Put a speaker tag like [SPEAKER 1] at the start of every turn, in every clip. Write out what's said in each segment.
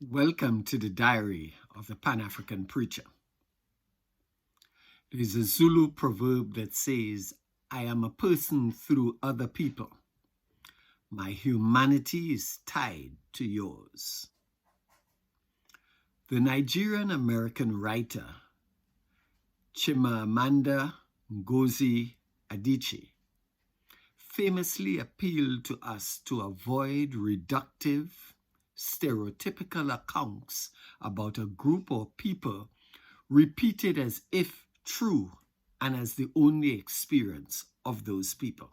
[SPEAKER 1] Welcome to the Diary of the Pan-African Preacher. There is a Zulu proverb that says, I am a person through other people. My humanity is tied to yours. The Nigerian-American writer Chimamanda Ngozi Adichie famously appealed to us to avoid reductive, stereotypical accounts about a group or people repeated as if true and as the only experience of those people.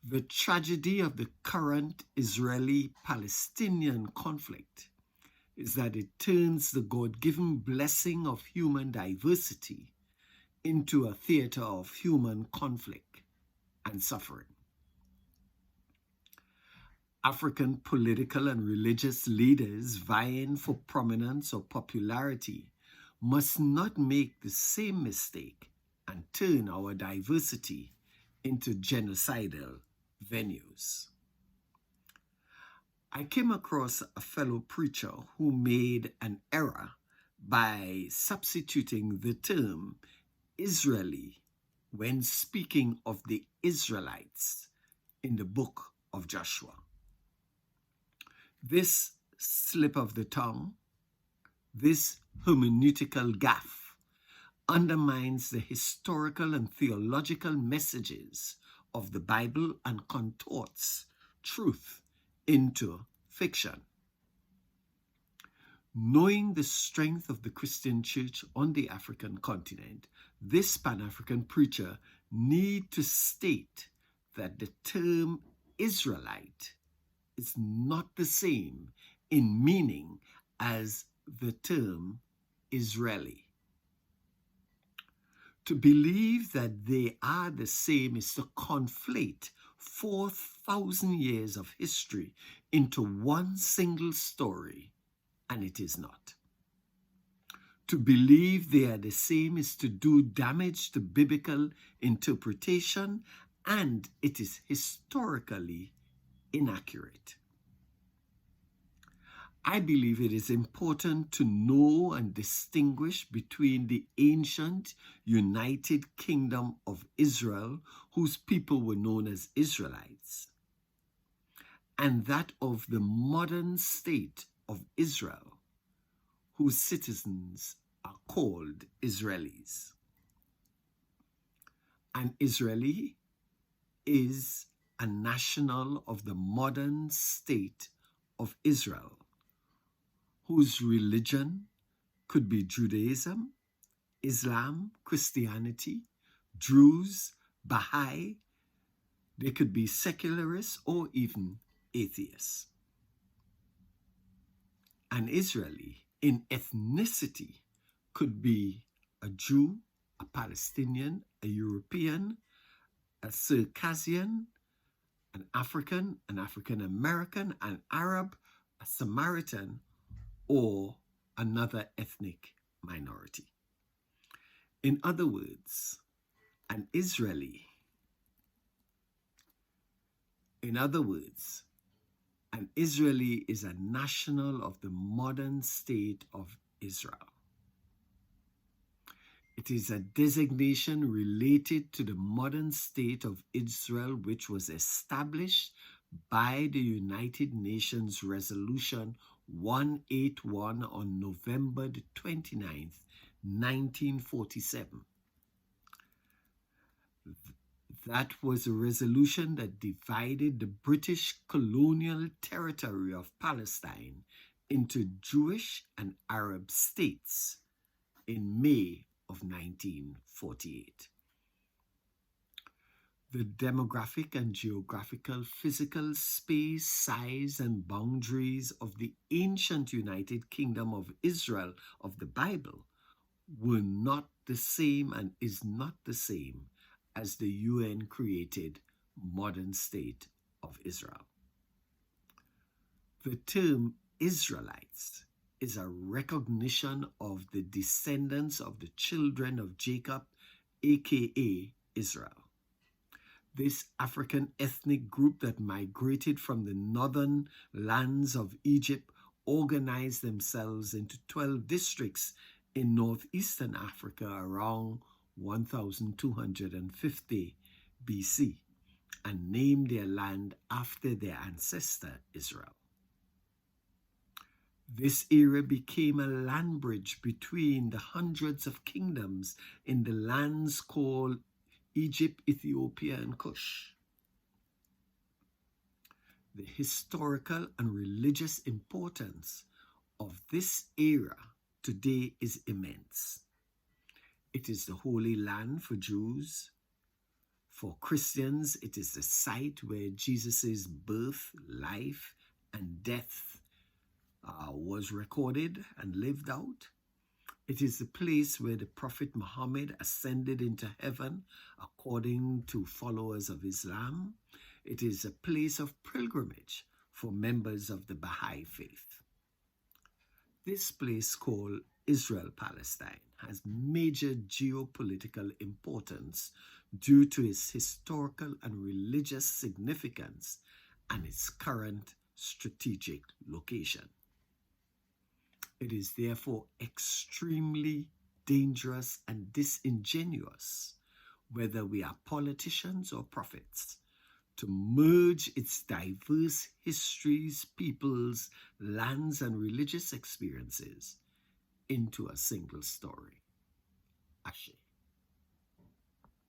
[SPEAKER 1] The tragedy of the current Israeli-Palestinian conflict is that it turns the God-given blessing of human diversity into a theater of human conflict and suffering. African political and religious leaders vying for prominence or popularity must not make the same mistake and turn our diversity into genocidal venues. I came across a fellow preacher who made an error by substituting the term Israeli when speaking of the Israelites in the book of Joshua. This slip of the tongue, this hermeneutical gaffe, undermines the historical and theological messages of the Bible and contorts truth into fiction. Knowing the strength of the Christian church on the African continent, this Pan-African preacher needs to state that the term Israelite is not the same in meaning as the term Israeli. To believe that they are the same is to conflate 4,000 years of history into one single story, and it is not. To believe they are the same is to do damage to biblical interpretation, and it is historically inaccurate. I believe it is important to know and distinguish between the ancient United Kingdom of Israel, whose people were known as Israelites, and that of the modern state of Israel, whose citizens are called Israelis. An Israeli is a national of the modern state of Israel, whose religion could be Judaism, Islam, Christianity, Druze, Baha'i. They could be secularists or even atheists. An Israeli in ethnicity could be a Jew, a Palestinian, a European, a Circassian, an African American, an Arab, a Samaritan, or another ethnic minority. In other words, an Israeli is a national of the modern state of Israel. It is a designation related to the modern state of Israel, which was established by the United Nations Resolution 181 on November the 29th, 1947. That was a resolution that divided the British colonial territory of Palestine into Jewish and Arab states in May of 1948. The demographic and geographical, physical space, size, and boundaries of the ancient United Kingdom of Israel of the Bible were not the same and is not the same as the UN-created modern state of Israel. The term Israelites is a recognition of the descendants of the children of Jacob, aka Israel. This African ethnic group that migrated from the northern lands of Egypt organized themselves into 12 districts in northeastern Africa around 1250 BC and named their land after their ancestor Israel. This era became a land bridge between the hundreds of kingdoms in the lands called Egypt, Ethiopia, and Cush. The historical and religious importance of this era today is immense. It is the Holy Land for Jews. For Christians, it is the site where Jesus' birth, life, and death was recorded and lived out. It is the place where the Prophet Muhammad ascended into heaven according to followers of Islam. It is a place of pilgrimage for members of the Baha'i faith. This place called Israel-Palestine has major geopolitical importance due to its historical and religious significance and its current strategic location. It is therefore extremely dangerous and disingenuous, whether we are politicians or prophets, to merge its diverse histories, peoples, lands, and religious experiences into a single story. Ashe.